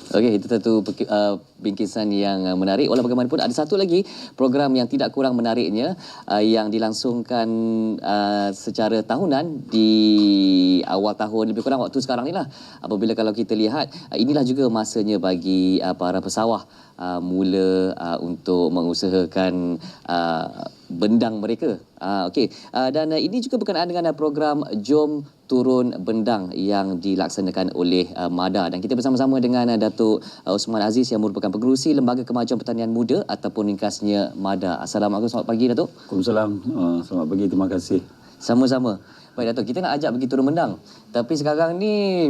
Okey, itu satu bingkisan yang menarik. Walau bagaimanapun ada satu lagi program yang tidak kurang menariknya yang dilangsungkan secara tahunan di awal tahun, lebih kurang waktu sekarang ni lah. Apabila kalau kita lihat inilah juga masanya bagi para pesawah mula untuk mengusahakan bendang mereka. Okey, dan ini juga berkenaan dengan program Jom Turun Bendang yang dilaksanakan oleh MADA, dan kita bersama-sama dengan Datuk Osman Aziz yang merupakan pengerusi Lembaga Kemajuan Pertanian Muda ataupun ringkasnya MADA. Assalamualaikum, selamat pagi Datuk. Waalaikumsalam, selamat pagi, terima kasih. Sama-sama. Baik Datuk, kita nak ajak pergi turun bendang. Tapi sekarang ni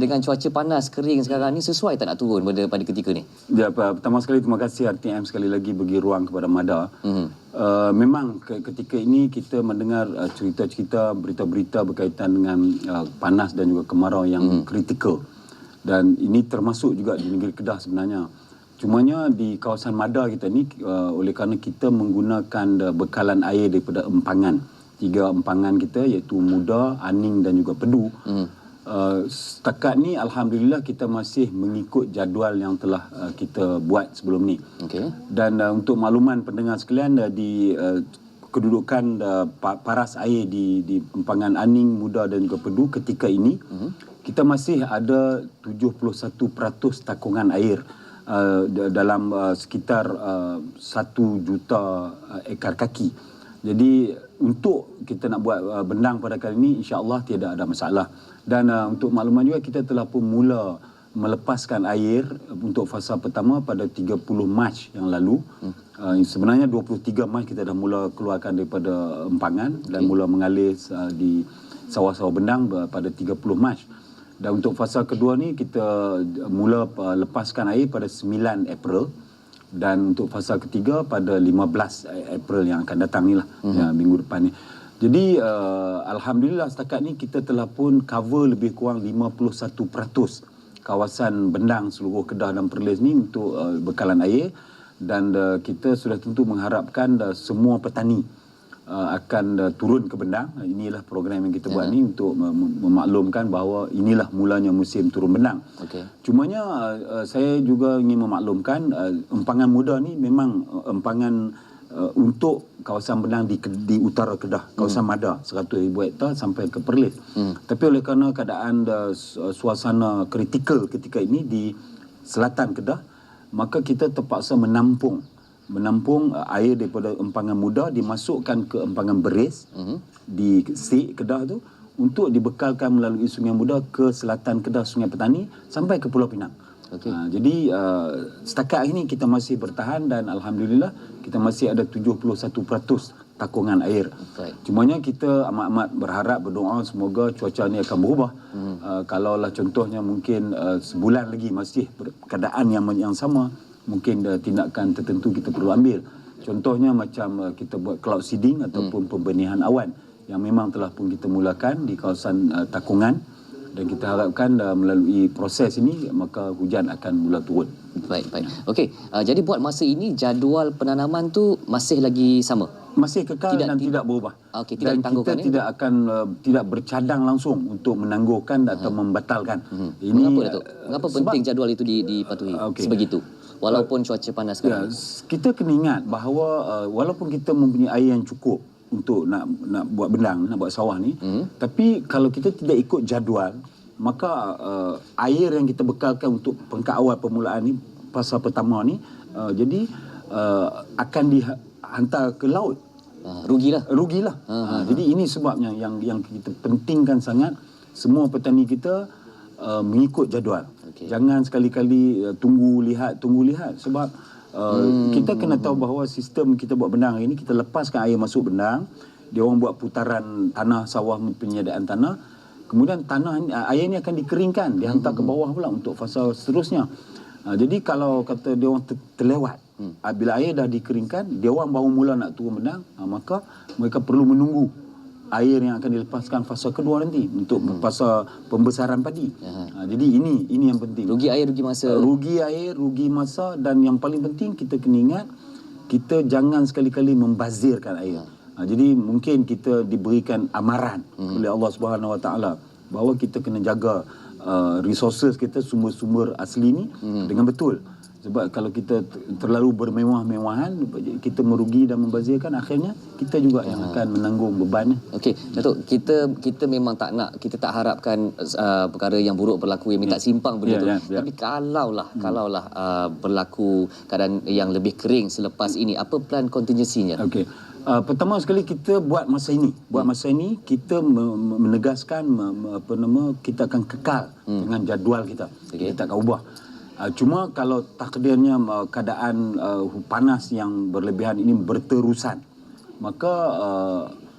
dengan cuaca panas, kering sekarang ni, sesuai tak nak turun pada ketika ni? Ya, pertama sekali terima kasih RTM sekali lagi bagi ruang kepada MADA. Memang ketika ini kita mendengar cerita-cerita, berita-berita berkaitan dengan panas dan juga kemarau yang kritikal. Dan ini termasuk juga di negeri Kedah sebenarnya. Cumanya di kawasan MADA kita ni, oleh kerana kita menggunakan bekalan air daripada empangan. 3 empangan kita iaitu Muda, Aning dan juga Pedu. Setakat ni Alhamdulillah kita masih mengikut jadual yang telah kita buat sebelum ni. Dan untuk makluman pendengar sekalian, di kedudukan paras air di empangan Aning, Muda dan juga Pedu ketika ini, kita masih ada 71% takungan air dalam sekitar 1 juta ekar kaki. Jadi untuk kita nak buat bendang pada kali ini, insya-Allah tidak ada masalah. Dan untuk makluman juga, kita telah pun mula melepaskan air untuk fasa pertama pada 30 Mac yang lalu. Sebenarnya 23 Mac kita dah mula keluarkan daripada empangan dan mula mengalir di sawah-sawah bendang pada 30 Mac. Dan untuk fasa kedua ni kita mula lepaskan air pada 9 April. Dan untuk fasa ketiga pada 15 April yang akan datang ni lah, minggu depan ni. Jadi Alhamdulillah setakat ni kita telah pun cover lebih kurang 51% kawasan bendang seluruh Kedah dan Perlis ni untuk bekalan air. Dan kita sudah tentu mengharapkan semua petani akan turun ke bendang. Inilah program yang kita buat ni untuk memaklumkan bahawa inilah mulanya musim turun bendang. Cumanya saya juga ingin memaklumkan empangan Muda ni memang empangan untuk kawasan bendang di utara Kedah, kawasan MADA 100,000 hektar sampai ke Perlis. Tapi oleh kerana keadaan suasana kritikal ketika ini di selatan Kedah, maka kita terpaksa menampung air daripada empangan Muda dimasukkan ke empangan Beris di Sik Kedah tu untuk dibekalkan melalui Sungai Muda ke selatan Kedah, Sungai Petani sampai ke Pulau Pinang. Jadi setakat ini kita masih bertahan dan Alhamdulillah kita masih ada 71% takungan air. Cumanya kita amat-amat berharap, berdoa semoga cuaca ni akan berubah. Kalaulah contohnya mungkin sebulan lagi masih keadaan yang sama, mungkin tindakan tertentu kita perlu ambil. Contohnya macam kita buat cloud seeding ataupun pembenihan awan yang memang telah pun kita mulakan di kawasan takungan, dan kita harapkan melalui proses ini maka hujan akan mula turun. Baik. Okey, jadi buat masa ini jadual penanaman tu masih lagi sama? Masih kekal dan tidak berubah. Dan kita tidak akan tidak bercadang langsung untuk menangguhkan atau membatalkan. Ini mengapa penting jadual itu dipatuhi sebegitu? Walaupun cuaca panas sekarang. Kita kena ingat bahawa walaupun kita mempunyai air yang cukup untuk nak buat bendang, nak buat sawah ni, tapi kalau kita tidak ikut jadual, maka air yang kita bekalkan untuk peringkat awal permulaan ni, fasa pertama ni, jadi akan dihantar ke laut. Rugilah. Jadi ini sebabnya yang kita pentingkan sangat semua petani kita mengikut jadual. Jangan sekali-kali tunggu lihat sebab kita kena tahu bahawa sistem kita buat bendang ini, kita lepaskan air masuk bendang, dia orang buat putaran tanah sawah, penyediaan tanah, kemudian air ini akan dikeringkan, dihantar ke bawah pula untuk fasa seterusnya. Jadi kalau kata dia orang terlewat, bila air dah dikeringkan, dia orang baru mula nak turun bendang, maka mereka perlu menunggu air yang akan dilepaskan fasa kedua nanti untuk fasa pembesaran padi. Jadi ini yang penting. Rugi air, rugi masa. Rugi air, rugi masa, dan yang paling penting kita kena ingat, kita jangan sekali-kali membazirkan air. Jadi mungkin kita diberikan amaran oleh Allah Subhanahu Wa Taala bahawa kita kena jaga resources kita, sumber-sumber asli ni dengan betul. Sebab kalau kita terlalu bermewah-mewahan, kita merugi dan membazirkan, akhirnya kita juga yang akan menanggung bebannya. Okey, Datuk, kita memang tak nak, kita tak harapkan perkara yang buruk berlaku, yang minta simpang begitu. Tapi kalaulah berlaku keadaan yang lebih kering selepas ini, apa plan kontingensinya? Okey. Pertama sekali kita buat masa ini. Kita menegaskan kita akan kekal dengan jadual kita. Kita tak akan ubah. Cuma kalau takdirnya keadaan panas yang berlebihan ini berterusan, maka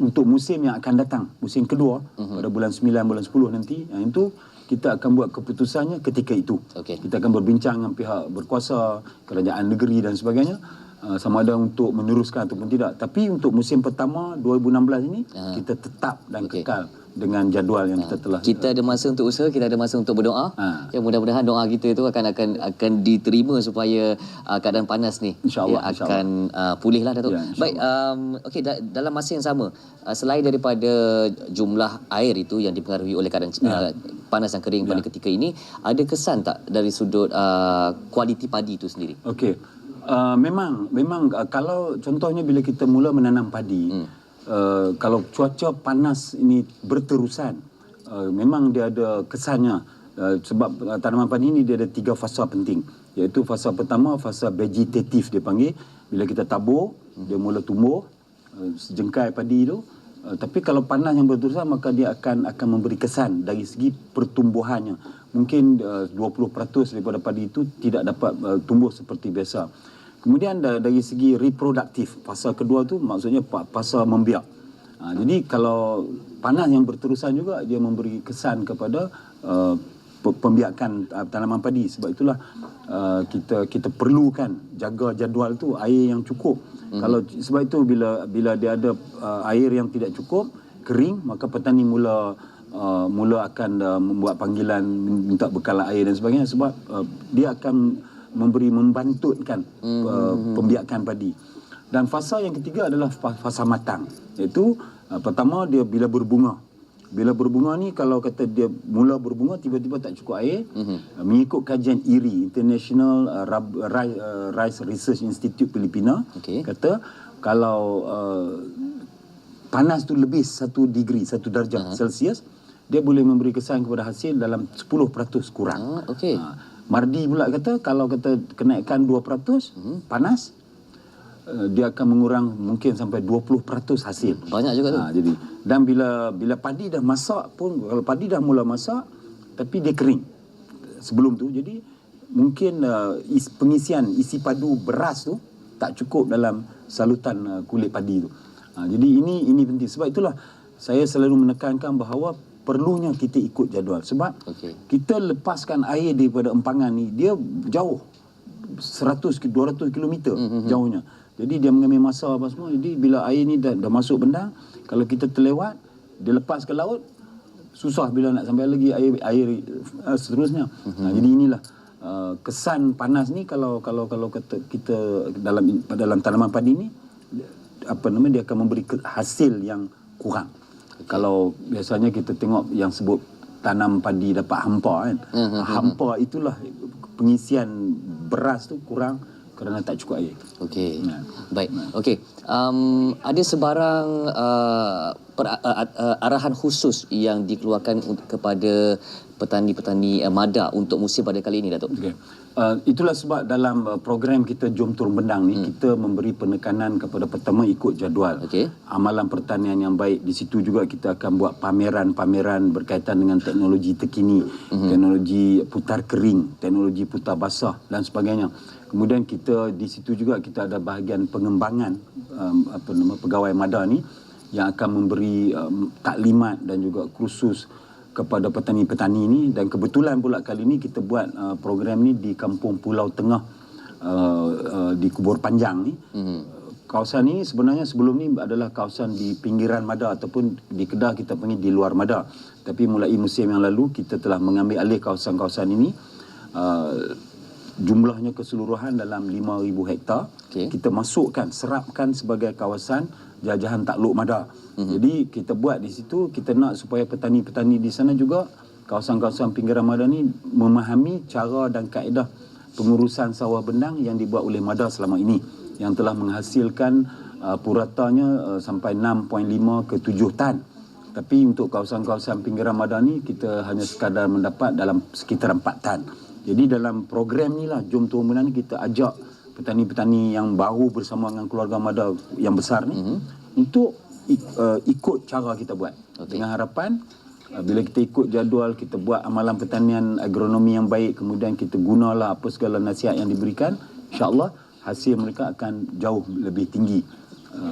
untuk musim yang akan datang, musim kedua pada bulan 9, bulan 10 nanti, itu kita akan buat keputusannya ketika itu. Kita akan berbincang dengan pihak berkuasa, kerajaan negeri dan sebagainya, sama ada untuk meneruskan ataupun tidak. Tapi untuk musim pertama 2016 ini kita tetap dan kekal dengan jadual yang kita telah. Kita ada masa untuk usaha, kita ada masa untuk berdoa. Ya, mudah-mudahan doa kita itu akan diterima supaya keadaan panas ni akan pulihlah, Datuk. Baik, okey, dalam masa yang sama, selain daripada jumlah air itu yang dipengaruhi oleh keadaan panas dan kering pada ketika ini, ada kesan tak dari sudut kualiti padi itu sendiri? Okey. Memang kalau contohnya bila kita mula menanam padi, kalau cuaca panas ini berterusan, memang dia ada kesannya, sebab tanaman padi ini dia ada 3 fasa penting, iaitu fasa pertama, fasa vegetatif dia panggil. Bila kita tabur, dia mula tumbuh sejengkai padi itu. Tapi kalau panas yang berterusan, maka dia akan memberi kesan dari segi pertumbuhannya. Mungkin 20% daripada padi itu tidak dapat tumbuh seperti biasa. Kemudian dari segi reproduktif, fasa kedua tu maksudnya fasa membiak. Jadi kalau panas yang berterusan juga, dia memberi kesan kepada pembiakan tanaman padi. Sebab itulah kita perlukan jaga jadual tu, air yang cukup. Sebab itu bila dia ada air yang tidak cukup, kering, maka petani mula akan membuat panggilan minta bekal air dan sebagainya, sebab dia akan membantutkan pembiakan padi. Dan fasa yang ketiga adalah fasa matang, iaitu pertama dia bila berbunga. Bila berbunga ni, kalau kata dia mula berbunga tiba-tiba tak cukup air, mengikut kajian IRI, International Rice Research Institute Filipina, kata kalau panas tu lebih 1 degree, 1 darjah Celsius, dia boleh memberi kesan kepada hasil dalam 10% kurang. Mardi pula kata kalau kenaikan 2% panas, dia akan mengurang mungkin sampai 20% hasil. Banyak juga tu. Jadi, dan bila padi dah masak pun, kalau padi dah mula masak tapi dia kering sebelum tu, jadi mungkin pengisian isi padu beras tu tak cukup dalam salutan kulit padi tu. Jadi ini penting. Sebab itulah saya selalu menekankan bahawa perlunya kita ikut jadual. Sebab kita lepaskan air daripada empangan ni, dia jauh 100-200 km jauhnya. Jadi dia mengambil masa apa semua. Jadi bila air ni dah masuk bendang, kalau kita terlewat, dia lepas ke laut, susah bila nak sampai lagi air seterusnya. Jadi inilah kesan panas ni, kalau kata kita dalam tanaman padi ni, dia akan memberi hasil yang kurang. Kalau biasanya kita tengok yang sebut tanam padi dapat hampa kan. Hampa itulah pengisian beras tu kurang kerana tak cukup air. Baik. Ada sebarang arahan khusus yang dikeluarkan kepada petani-petani mada untuk musim pada kali ini, Datuk? Itulah sebab dalam program kita Jom Turun Bendang ni, kita memberi penekanan kepada pertama ikut jadual. Amalan pertanian yang baik. Di situ juga kita akan buat pameran-pameran berkaitan dengan teknologi terkini, teknologi putar kering, teknologi putar basah dan sebagainya. Kemudian kita di situ juga kita ada bahagian pengembangan pegawai mada ni yang akan memberi taklimat dan juga kursus kepada petani-petani ini. Dan kebetulan pula kali ini kita buat program ni di Kampung Pulau Tengah, di Kubur Panjang ni. Kawasan ini sebenarnya sebelum ni adalah kawasan di pinggiran Mada, ataupun di Kedah kita panggil di luar Mada. Tapi mulai musim yang lalu kita telah mengambil alih kawasan-kawasan ini. Jumlahnya keseluruhan dalam 5,000 hektar. Kita masukkan, serapkan sebagai kawasan jajahan takluk Mada. Jadi kita buat di situ, kita nak supaya petani-petani di sana juga kawasan-kawasan pinggiran Mada ni memahami cara dan kaedah pengurusan sawah bendang yang dibuat oleh Mada selama ini, yang telah menghasilkan puratanya sampai 6.5 ke 7 tan. Tapi untuk kawasan-kawasan pinggiran Mada ni kita hanya sekadar mendapat dalam sekitar 4 tan. Jadi dalam program ni lah, Jom Turun Bendang ni, kita ajak petani-petani yang baru bersama dengan keluarga Mada yang besar ni untuk ikut cara kita buat. Dengan harapan bila kita ikut jadual, kita buat amalan pertanian agronomi yang baik, kemudian kita gunalah apa segala nasihat yang diberikan, insya-Allah hasil mereka akan jauh lebih tinggi.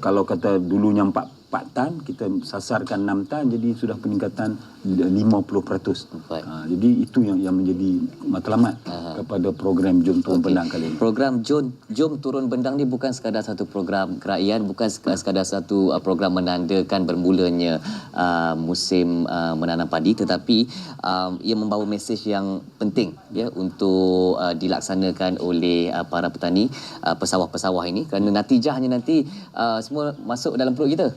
Kalau kata dulunya 4 tan, kita sasarkan 6 tan, jadi sudah peningkatan 50%. Jadi itu yang menjadi matlamat kepada program Jom Turun Bendang kali ini. Program Jom Turun Bendang ni bukan sekadar satu program kerajaan, bukan sekadar satu program menandakan bermulanya musim menanam padi, tetapi ia membawa mesej yang penting ya untuk dilaksanakan oleh para petani pesawah-pesawah ini, kerana natijahnya nanti semua masuk dalam perut kita.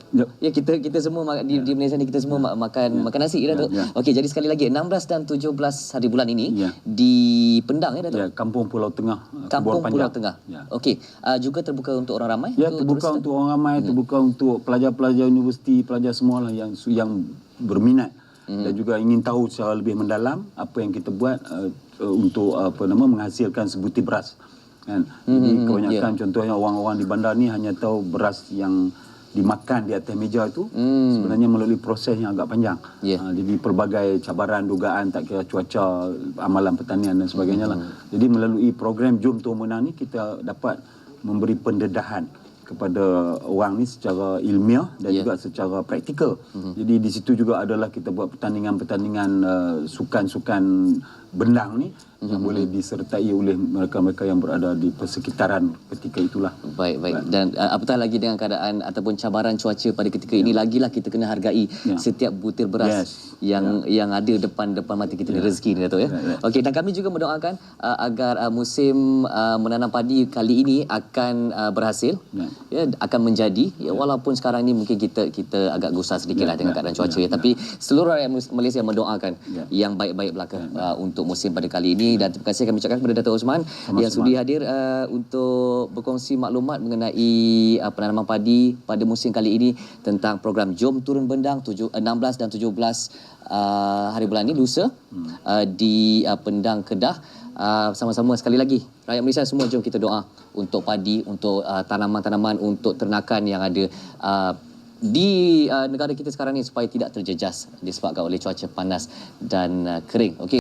Ya, kita semua di Malaysia ni kita semua makan nasi ya, Datuk. Okey, jadi sekali lagi 16 dan 17 hari bulan ini di Pendang ya, Datuk. Ya, Kampung Pulau Tengah. Kampung Pulau Tengah. Okey, juga terbuka untuk orang ramai? Ya, terbuka untuk orang ramai, terbuka untuk pelajar-pelajar universiti, pelajar semualah yang berminat dan juga ingin tahu secara lebih mendalam apa yang kita buat untuk menghasilkan sebutir beras. Kan? Jadi kebanyakan contohnya orang-orang di bandar ni hanya tahu beras yang dimakan di atas meja itu, sebenarnya melalui proses yang agak panjang. Jadi pelbagai cabaran, dugaan, tak kira cuaca, amalan pertanian dan sebagainya lah. Jadi melalui program Jom Turun Bendang ni kita dapat memberi pendedahan kepada orang ni secara ilmiah dan juga secara praktikal. Jadi di situ juga adalah kita buat pertandingan-pertandingan sukan-sukan bendang ni yang boleh disertai oleh mereka-mereka yang berada di persekitaran ketika itulah. Baik. Dan apatah lagi dengan keadaan ataupun cabaran cuaca pada ketika ini, lagilah kita kena hargai setiap butir beras yang ada depan mata kita ni, rezeki ni, Datuk ya. Okey, dan kami juga mendoakan agar musim menanam padi kali ini akan berhasil, ya, akan menjadi, ya, walaupun sekarang ni mungkin kita agak gusar sedikitlah dengan keadaan cuaca ya, tapi seluruh rakyat Malaysia mendoakan yang baik-baik belaka untuk musim pada kali ini. Dan terima kasih kami ucapkan kepada Datuk Osman yang sudi hadir untuk berkongsi maklumat mengenai penanaman padi pada musim kali ini tentang program Jom Turun Bendang 16 dan 17 hari bulan ini, lusa, di Pendang, Kedah. Sama-sama sekali lagi rakyat Malaysia semua, jom kita doa untuk padi, untuk tanaman-tanaman, untuk ternakan yang ada di negara kita sekarang ni supaya tidak terjejas disebabkan oleh cuaca panas dan kering. Okey.